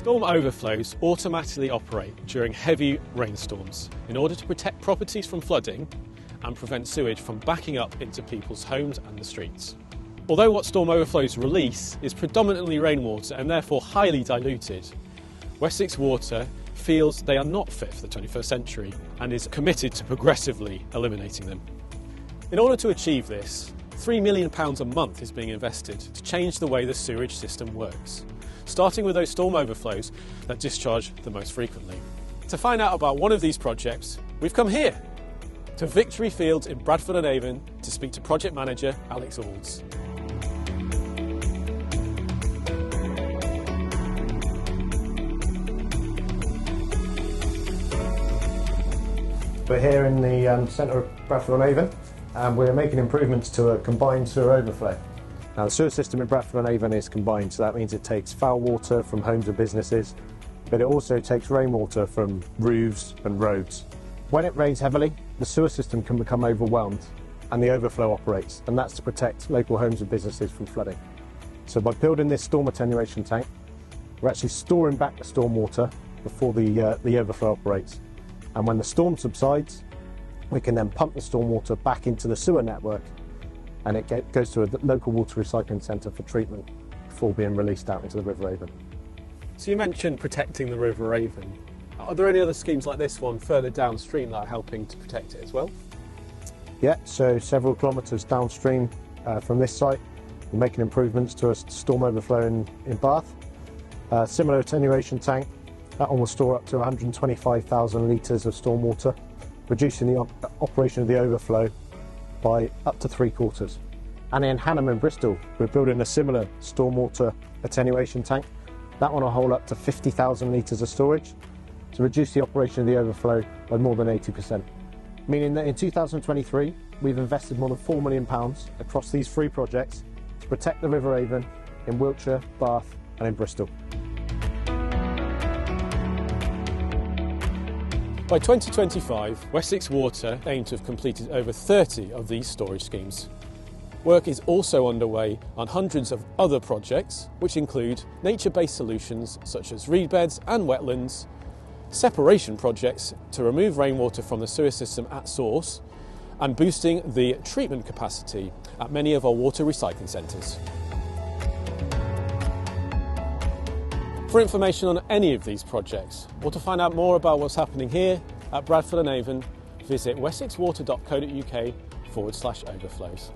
Storm overflows automatically operate during heavy rainstorms in order to protect properties from flooding and prevent sewage from backing up into people's homes and the streets. Although what storm overflows release is predominantly rainwater and therefore highly diluted, Wessex Water feels they are not fit for the 21st century and is committed to progressively eliminating them. In order to achieve this, £3 million a month is being invested to change the way the sewage system works, starting with those storm overflows that discharge the most frequently. To find out about one of these projects, we've come here, to Victory Fields in Bradford-on-Avon, to speak to project manager Alex Alds. We're here in the centre of Bradford-on-Avon and we're making improvements to a combined sewer overflow. Now the sewer system in Bradford-on-Avon is combined, so that means it takes foul water from homes and businesses, but it also takes rainwater from roofs and roads. When it rains heavily, the sewer system can become overwhelmed and the overflow operates, and that's to protect local homes and businesses from flooding. So by building this storm attenuation tank, we're actually storing back the storm water before the overflow operates. And when the storm subsides, we can then pump the storm water back into the sewer network, and it goes to a local water recycling centre for treatment before being released out into the River Avon. So you mentioned protecting the River Avon. Are there any other schemes like this one further downstream that are helping to protect it as well? Yeah, so several kilometres downstream from this site, we're making improvements to a storm overflow in Bath. Similar attenuation tank, that one will store up to 125,000 litres of storm water, reducing the operation of the overflow by up to 3/4. And in Hanham in Bristol, we're building a similar stormwater attenuation tank. That one will hold up to 50,000 litres of storage to reduce the operation of the overflow by more than 80%. Meaning that in 2023, we've invested more than £4 million across these 3 projects to protect the River Avon in Wiltshire, Bath and in Bristol. By 2025, Wessex Water aim to have completed over 30 of these storage schemes. Work is also underway on hundreds of other projects, which include nature-based solutions such as reed beds and wetlands, separation projects to remove rainwater from the sewer system at source, and boosting the treatment capacity at many of our water recycling centres. For information on any of these projects, or to find out more about what's happening here at Bradford-on-Avon, visit wessexwater.co.uk/overflows.